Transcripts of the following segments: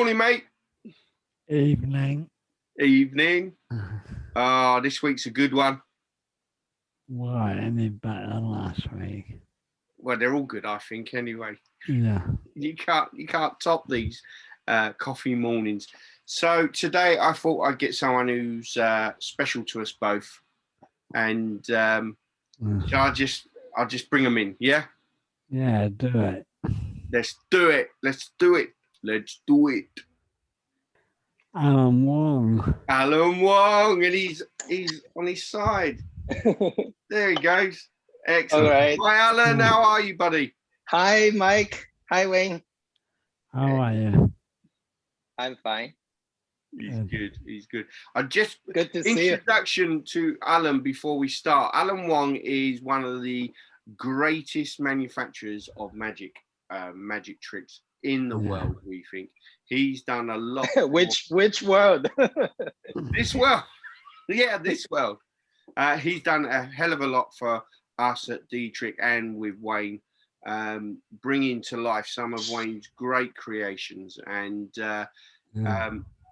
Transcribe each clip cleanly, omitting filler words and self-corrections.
Morning, mate. Evening. Evening. This week's a good one. Why, any better than last week? Well, they're all good, I think, anyway. Yeah. You can't top these coffee mornings. So today I thought I'd get someone who's special to us both. And so I'll just bring them in, yeah? Yeah, do it. Let's do it. Let's do it. Let's do it. Alan Wong. Alan Wong, and he's on his side. There he goes. Excellent. All right. Hi, Alan. How are you, buddy? Hi, Mike. Hi, Wayne. How are you? I'm fine. He's good. He's good. I just Good to see you. Introduction to Alan before we start. Alan Wong is one of the greatest manufacturers of magic tricks in the world. We think he's done a lot. Which world? This world. Yeah, this world. He's done a hell of a lot for us at D-Trick and with Wayne, bringing to life some of Wayne's great creations. And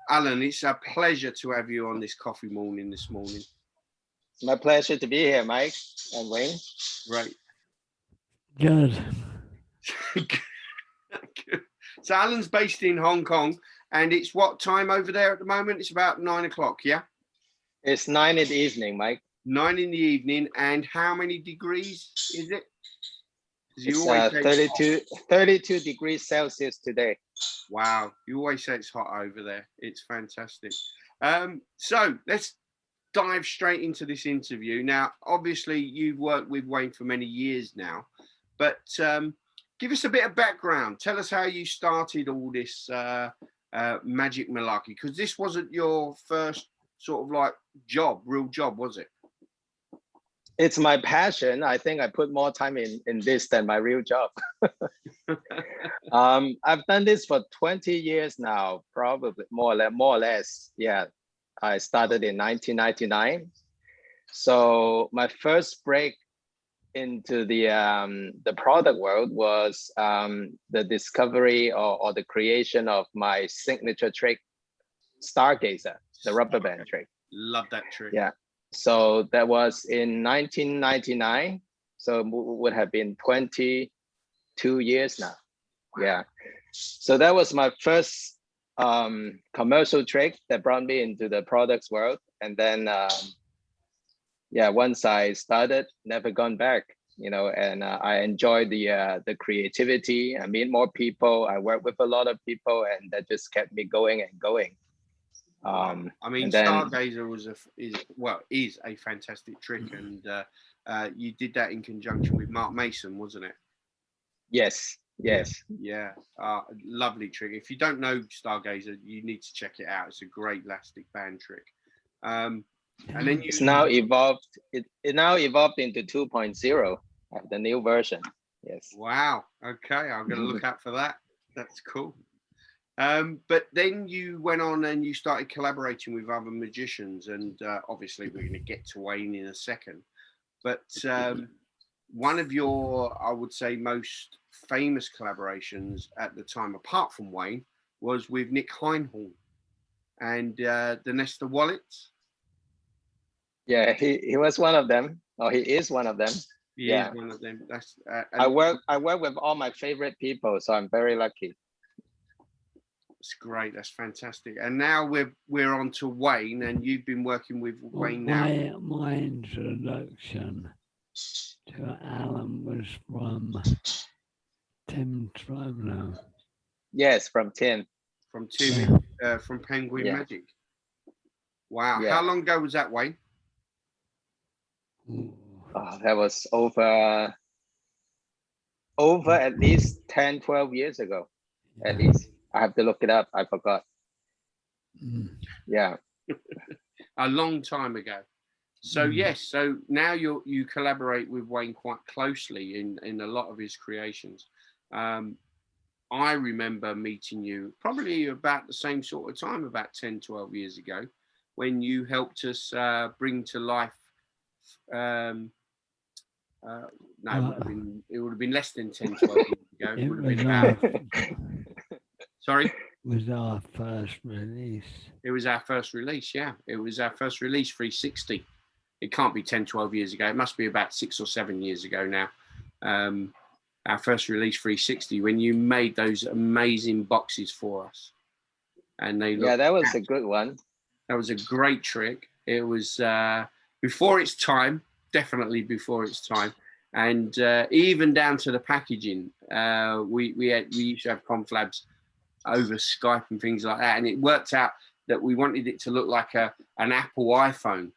Alan, it's a pleasure to have you on this coffee morning this morning. It's my pleasure to be here, Mike and Wayne. Right. Good. Good. So Alan's based in Hong Kong, and it's what time over there at the moment? It's about 9 o'clock, yeah? It's 9 in the evening, Mike. 9 in the evening, and how many degrees is it? It's 32 degrees Celsius today. Wow, you always say it's hot over there. It's fantastic. So let's dive straight into this interview. Now, obviously, you've worked with Wayne for many years now, but give us a bit of background. Tell us how you started all this magic malarkey, because this wasn't your first sort of like real job, was it? It's my passion. I think I put more time in this than my real job. I've done this for 20 years now, probably more or less. Yeah, I started in 1999. So my first break into the product world was the discovery or the creation of my signature trick, Stargazer, the rubber band trick. Love that trick. Yeah. So that was in 1999. So it would have been 22 years now. Yeah. So that was my first commercial trick that brought me into the products world. And then, once I started, never gone back, and I enjoyed the creativity. I meet more people. I work with a lot of people, and that just kept me going and going. I mean, Stargazer is a fantastic trick, and you did that in conjunction with Mark Mason, wasn't it? Yes. Yeah, lovely trick. If you don't know Stargazer, you need to check it out. It's a great elastic band trick. And then it's now evolved. It now evolved into 2.0, the new version. Yes. Wow. Okay, I'm going to look out for that. That's cool. But then you went on and you started collaborating with other magicians, and obviously we're going to get to Wayne in a second. But one of your, I would say, most famous collaborations at the time, apart from Wayne, was with Nick Heinhorn and the Nesta Wallets. Yeah, he was one of them. He is one of them. He is one of them. That's I work with all my favorite people, so I'm very lucky. It's great. That's fantastic. And now we're on to Wayne, and you've been working with Wayne now. My introduction to Alan was from Tim Trono. Yes, from Tim. From Tim, from Penguin Magic. Wow. Yeah. How long ago was that, Wayne? That was over at least 10, 12 years ago, at least. I have to look it up. I forgot. Yeah. A long time ago. So yes, so now you collaborate with Wayne quite closely in a lot of his creations. I remember meeting you probably about the same sort of time, about 10, 12 years ago, when you helped us bring to life. It would have been less than 10, 12 years ago. It would have been about... Sorry? was our first release. It was our first release, yeah. It was our first release, 360. It can't be 10, 12 years ago. It must be about 6 or 7 years ago now. Our first release, 360, when you made those amazing boxes for us. And they Yeah, that was a good one. That was a great trick. It was before its time, definitely before its time. And even down to the packaging, we used to have conflabs over Skype and things like that. And it worked out that we wanted it to look like an Apple iPhone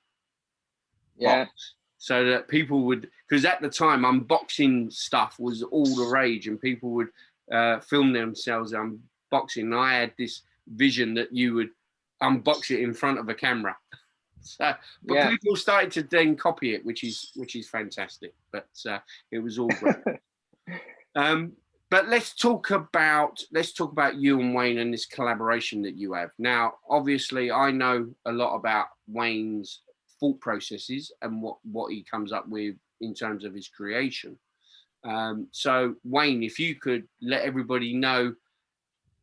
box, so that people would, because at the time unboxing stuff was all the rage, and people would film themselves unboxing. And I had this vision that you would unbox it in front of a camera. So, but people started to then copy it, which is fantastic. But it was all great. But let's talk about you and Wayne and this collaboration that you have. Now, obviously, I know a lot about Wayne's thought processes and what he comes up with in terms of his creation. So, Wayne, if you could let everybody know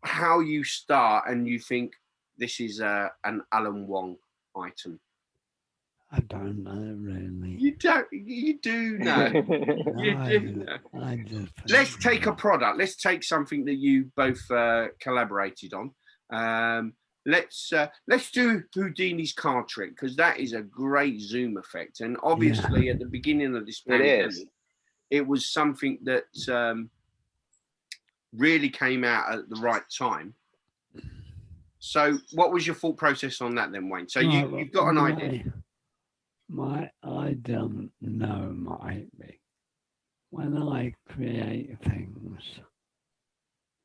how you start and you think this is an Alan Wong item. I don't know really. You do know. You do know. Let's take a product. Let's take something that you both collaborated on. Let's do Houdini's card trick, because that is a great zoom effect. And obviously, at the beginning of this pandemic, it was something that really came out at the right time. So, what was your thought process on that then, Wayne? So you've got an idea. I don't know, maybe. When I create things,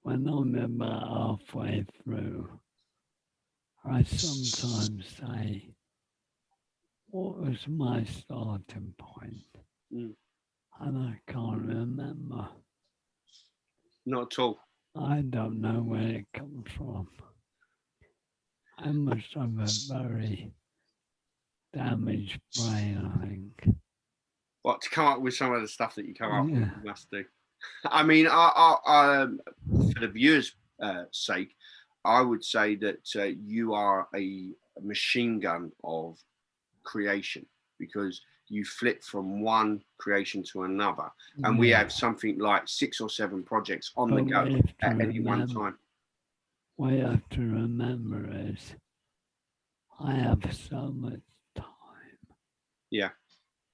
when I'm about halfway through, I sometimes say, what was my starting point? And I can't remember. Not at all. I don't know where it comes from. I must have a very damaged brain, I think. What, to come up with some of the stuff that you come up with, you must do. I mean, for the viewers' sake, I would say that you are a machine gun of creation, because you flip from one creation to another, and we have something like 6 or 7 projects on the go at any one time. What you have to remember is I have so much time. Yeah.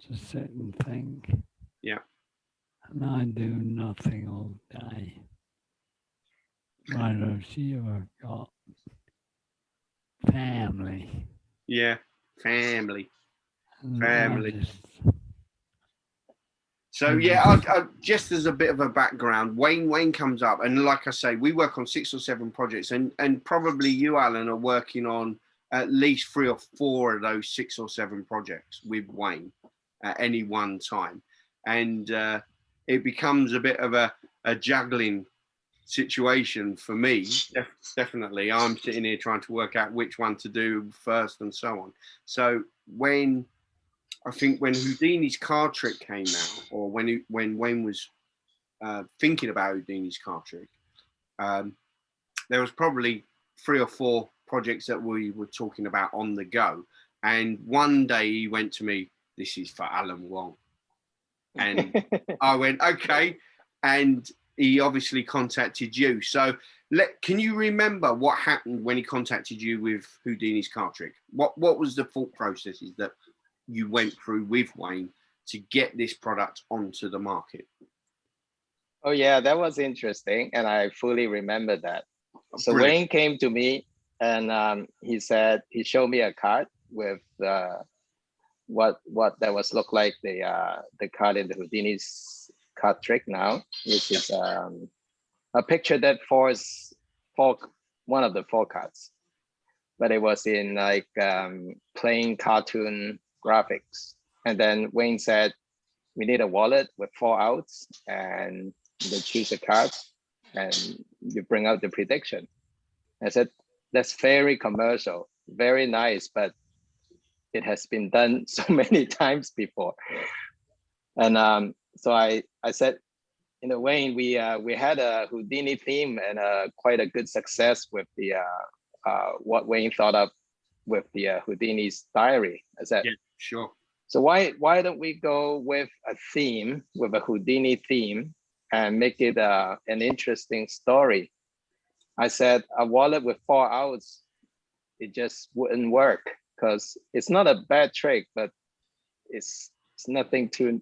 To sit and think. Yeah. And I do nothing all day. Whereas you have got family. Yeah, family. So I just as a bit of a background, Wayne comes up, and like I say, we work on 6 or 7 projects, and probably you, Alan, are working on at least 3 or 4 of those 6 or 7 projects with Wayne at any one time, and it becomes a bit of a juggling situation for me. Definitely, I'm sitting here trying to work out which one to do first and so on. So when Houdini's card trick came out, or when Wayne was thinking about Houdini's card trick, there was probably 3 or 4 projects that we were talking about on the go. And one day he went to me, "This is for Alan Wong." And I went, "Okay." And he obviously contacted you. So can you remember what happened when he contacted you with Houdini's card trick? What was the thought processes that you went through with Wayne to get this product onto the market? Oh yeah, that was interesting, and I fully remember that. So Brilliant. Wayne came to me, and he showed me a card with what that was look like the card in the Houdini's card trick now, which is a picture that forms one of the 4 cards, but it was in like plain cartoon graphics. And then Wayne said, we need a wallet with 4 outs, and you choose a card and you bring out the prediction. I said, that's very commercial, very nice, but it has been done so many times before. And so I said, in a way, we had a Houdini theme and quite a good success with the what Wayne thought up with the Houdini's diary. I said, Yeah, sure. so why don't we go with a theme, with a Houdini theme, and make it an interesting story? I said a wallet with 4 outs, it just wouldn't work because it's not a bad trick, but it's nothing too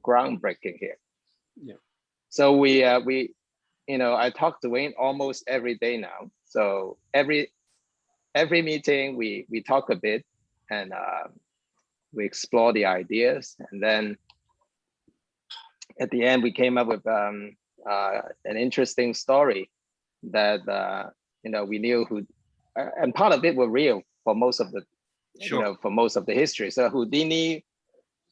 groundbreaking here. Yeah. So we I talk to Wayne almost every day now. So every meeting we talk a bit and we explore the ideas, and then at the end we came up with an interesting story that we knew who, and part of it were real for most of the Sure. for most of the history. So Houdini,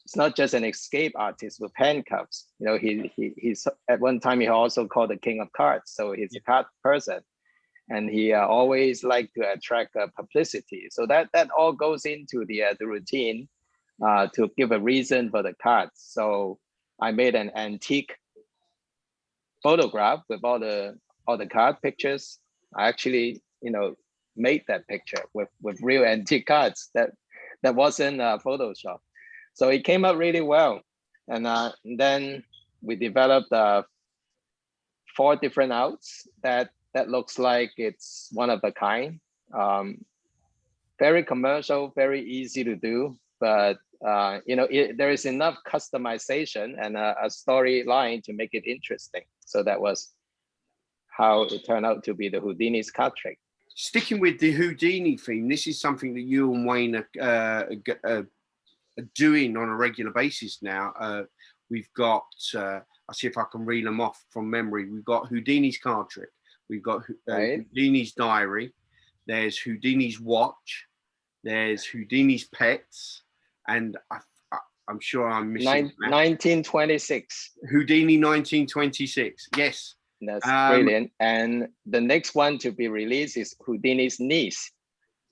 it's not just an escape artist with handcuffs. He's at one time he also called the king of cards. So he's a card person, and he always liked to attract publicity. So that all goes into the routine to give a reason for the cards. So I made an antique photograph with all the card pictures. I actually made that picture with real antique cards that wasn't Photoshop. So it came out really well. And then we developed 4 different outs that looks like it's one of a kind. Very commercial, very easy to do, but there is enough customization and a storyline to make it interesting. So that was how it turned out to be the Houdini's card trick. Sticking with the Houdini theme, this is something that you and Wayne are doing on a regular basis now. We've got, I'll see if I can reel them off from memory. We've got Houdini's card trick. We've got Houdini's diary. There's Houdini's watch. There's Houdini's pets. And I'm sure I'm missing 1926. Houdini 1926. Yes. That's brilliant. And the next one to be released is Houdini's niece,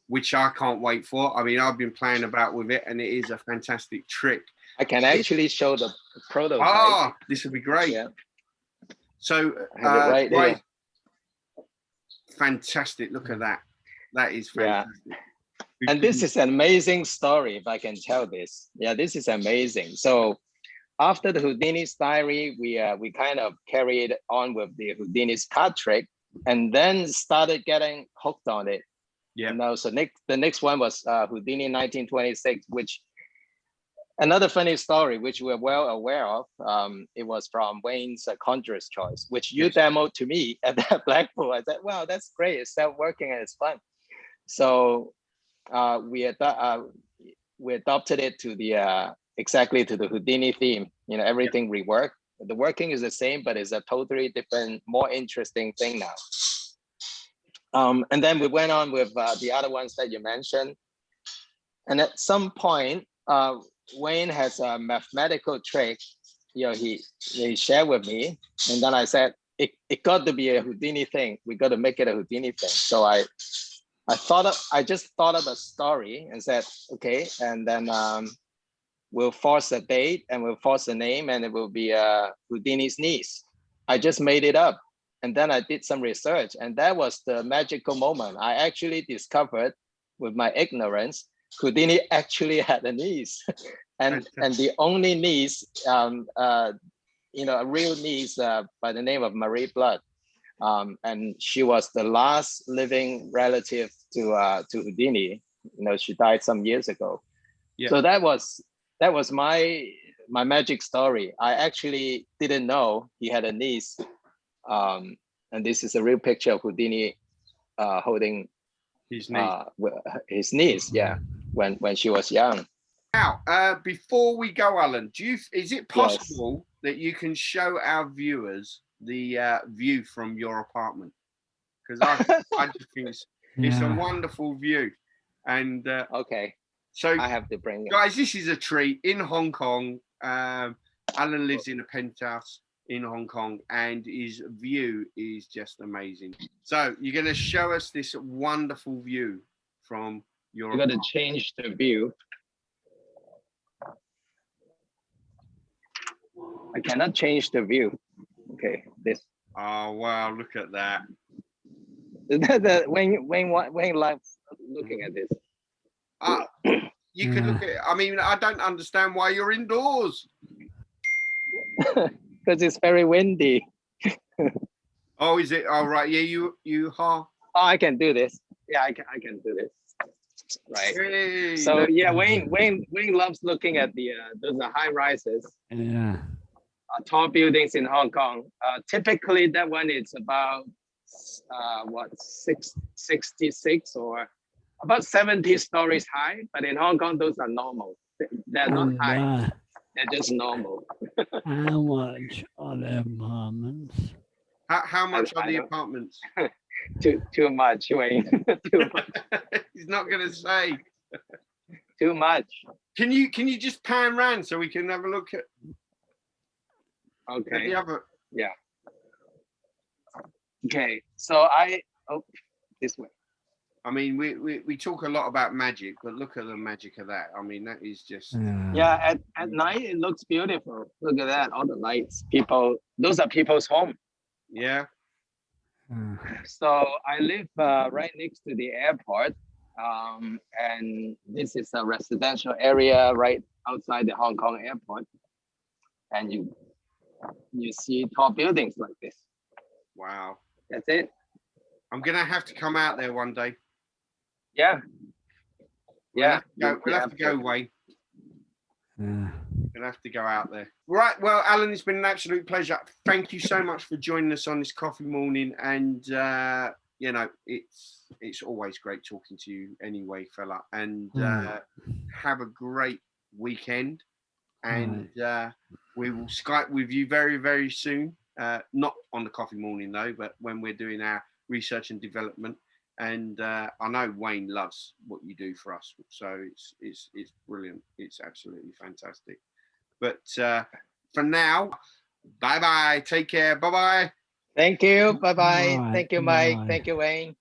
which I can't wait for. I mean, I've been playing about with it, and it is a fantastic trick. I can actually show the prototype. Oh, this would be great. Yeah. So, right. Fantastic. Look at that. That is fantastic. Yeah. And this is an amazing story, if I can tell this. Yeah, this is amazing. So after the Houdini's diary, we kind of carried on with the Houdini's card trick, and then started getting hooked on it. Yeah. So the next one was Houdini 1926, which another funny story, which we're well aware of. It was from Wayne's Conjurer's Choice, which you demoed to me at that Blackpool. I said, wow, that's great. It's self-working and it's fun. So we adopted it to the exactly to the Houdini theme. Everything reworked. The working is the same, but it's a totally different, more interesting thing now. And then we went on with the other ones that you mentioned. And at some point, Wayne has a mathematical trick, he shared with me. And then I said, it got to be a Houdini thing. We got to make it a Houdini thing. So I just thought of a story and said, okay, and then we'll force a date and we'll force a name, and it will be Houdini's niece. I just made it up. And then I did some research, and that was the magical moment. I actually discovered, with my ignorance, Houdini actually had a niece, and the only niece, a real niece by the name of Marie Blood, and she was the last living relative to Houdini. She died some years ago. Yeah. So that was my magic story. I actually didn't know he had a niece. And this is a real picture of Houdini holding his niece, when she was young. Now, before we go, Alan, is it possible that you can show our viewers the view from your apartment? Because I just think it's a wonderful view. And okay, so I have to bring it. Guys, this is a treat in Hong Kong. Alan lives in a penthouse in Hong Kong, and his view is just amazing. So you're going to show us this wonderful view from your apartment. Got to change the view. I cannot change the view. Okay, this. Oh wow, look at that. Wayne loves looking at this. You can look at it. I mean, I don't understand why you're indoors. Because it's very windy. Oh, is it? Oh, right. Yeah, you Oh, I can do this. Yeah, I can do this. Right. Hey, So yeah, Wayne loves looking at the those are high rises. Yeah. Tall buildings in Hong Kong. Typically, that one is about 66 or about 70 stories high. But in Hong Kong, those are normal. They're not high. They're just normal. How much are the apartments? how much are the apartments? Too much, Wayne. Too much. He's not going to say. Too much. Can you just pan round so we can have a look at? Okay. The other. Yeah. Okay. So this way. I mean, we talk a lot about magic, but look at the magic of that. I mean, that is just. Yeah. At night it looks beautiful. Look at that, all the lights. Those are people's home. Yeah. So I live right next to the airport, and this is a residential area right outside the Hong Kong airport, and you see tall buildings like this. Wow. That's it. I'm gonna have to come out there one day. Yeah. Yeah. We'll have to go, Wayne. Yeah. We'll have to go out there. Right. Well, Alan, it's been an absolute pleasure. Thank you so much for joining us on this coffee morning. And you know, it's always great talking to you anyway, fella. And have a great weekend. And we will Skype with you very, very soon. Not on the coffee morning though, but when we're doing our research and development. And I know Wayne loves what you do for us, so it's brilliant. It's absolutely fantastic. But for now, bye bye. Take care. Bye bye. Thank you. Bye bye. Bye. Thank you, Mike. Bye. Thank you, Wayne.